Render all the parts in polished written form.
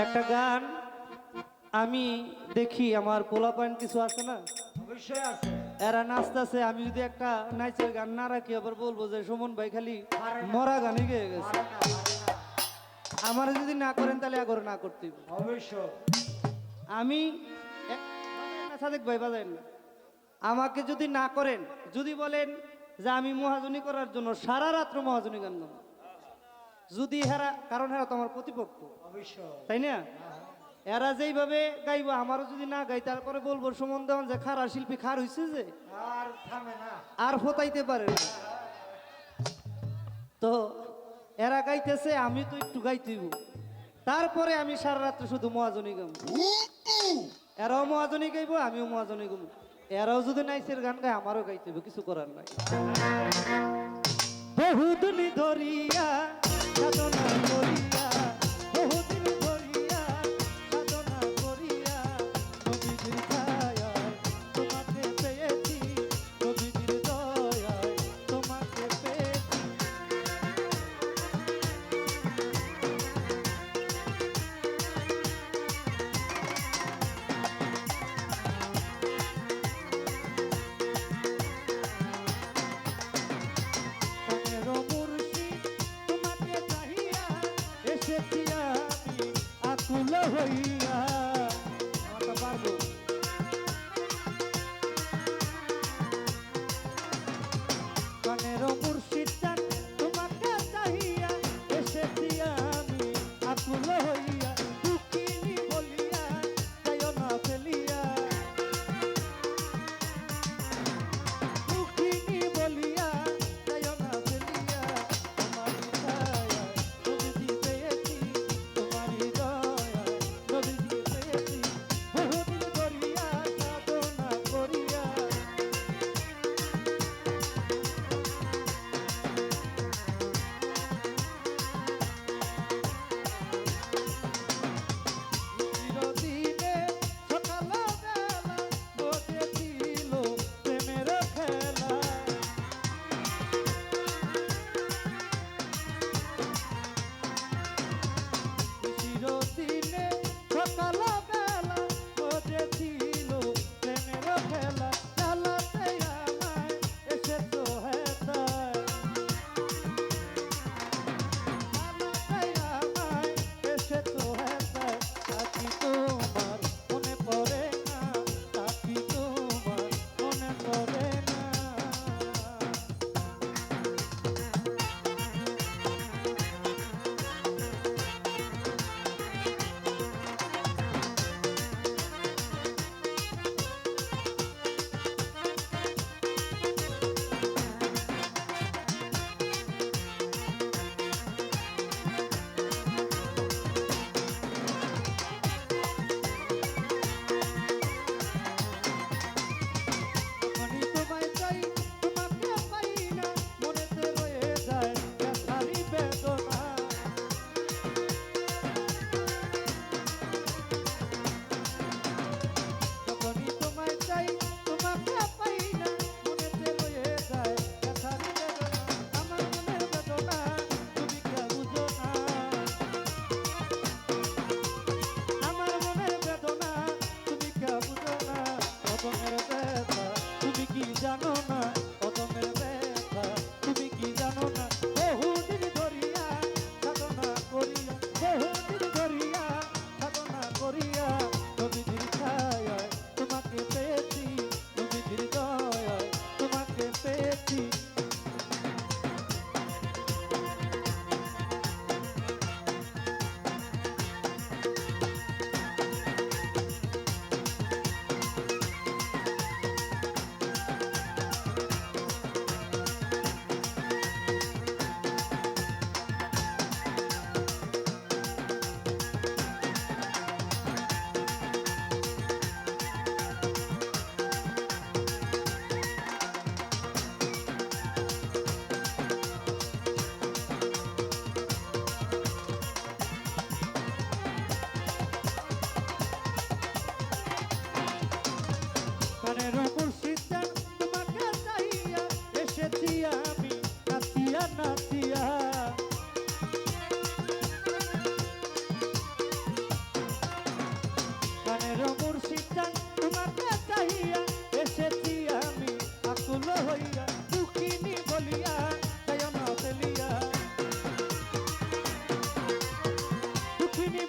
একটা গান আমি দেখি, আমার পোলাপান কিছু আছে না, অবশ্যই আছে। এরা নাচতেছে, আমি যদি একটা নাচের গান না রাখি আবার বলবো যে সুমন ভাই খালি মরা গানই গেয়ে গেছে। আমার যদি না করেন তাহলে আগরে না করতে হবে। অবশ্যই। আমি সাদেক ভাই বাজাই না, আমাকে যদি না করেন, যদি বলেন যে আমি মহাজনী করার জন্য সারা রাত্র মহাজনী গান গাবো, যদি হেরা, কারণ হেরা তো আমার প্রতিপক্ষ, অবশ্যই। তাই না? এরা যেইভাবে গাইব, আমারও যদি না গাই তারপরে বলবো সুমন দেওয়ান যে খারা শিল্পী খার হইছে যে আর থামে না। আর ফতাইতে পারে না। তো এরা গাইতেছে, আমি তো একটু গাইতেইব, তারপরে আমি সারা রাত্র শুধু মহাজনী গাম। এরাও মহাজনী গাইবো, আমিও মহাজনী গাবো। এরাও যদি নাইসের গান গায় আমারও গাইতে হবে, কিছু করার নাই। বহুদিন ধরিয়া সাধনা করিয়া, বহুদিন ধরিয়া সাধনা করিয়া, নবীজির ছায়ায় তোমাকে পেয়েছি, নবীজির দয়ায় তোমাকে পেয়েছি। প্রাণের মুর্শিদ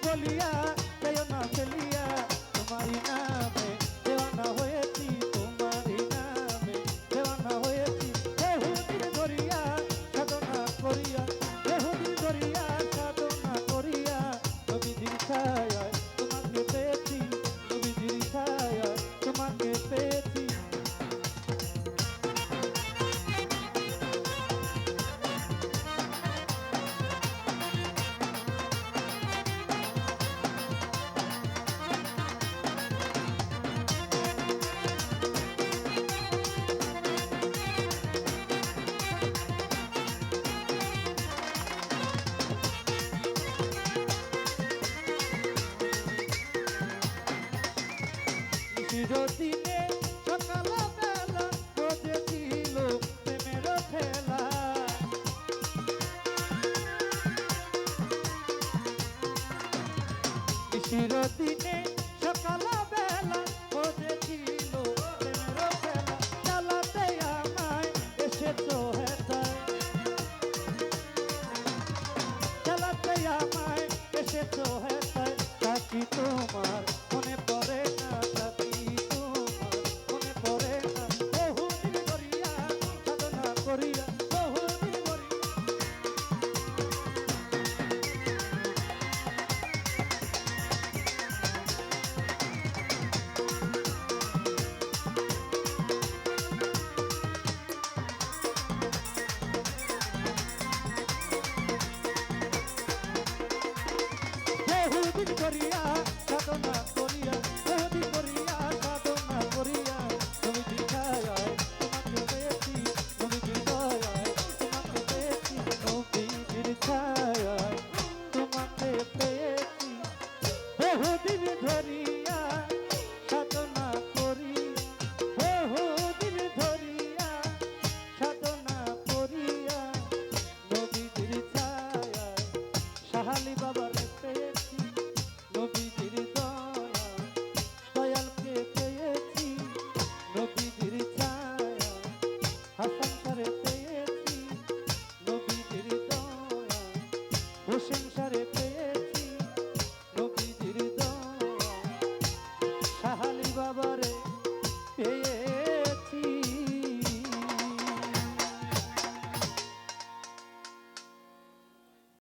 বলিয়া যাইও না ফেলিয়া তোমারই নামে দেওয়ানা হয়েছি তোমারই নামে দেওয়ানা হয়েছি বহুদিন ধরিয়া সাধনা করিয়া বহুদিন ধরিয়া সাধনা করিয়া নবীজির ছায়ায় তোমাকে পেয়েছি নবীজির ছায়ায় তোমাকে পেয়েছি চিরদিনে সকালবেলা বোঝেছিল প্রেমের খেলা চিরদিনে সকালবেলা বোঝেছিল প্রেমের খেলা চালাতে আমায় এসেছো হেতায় চালাতে আমায় এসেছো হেতায় তাকি তোমার মনে পড়ে না তাকি তোমার মনে পড়ে না বহুদিন করিয়া সাধনা করিয়া বহুদিন করিয়া বহুদিন করিয়া সাধনা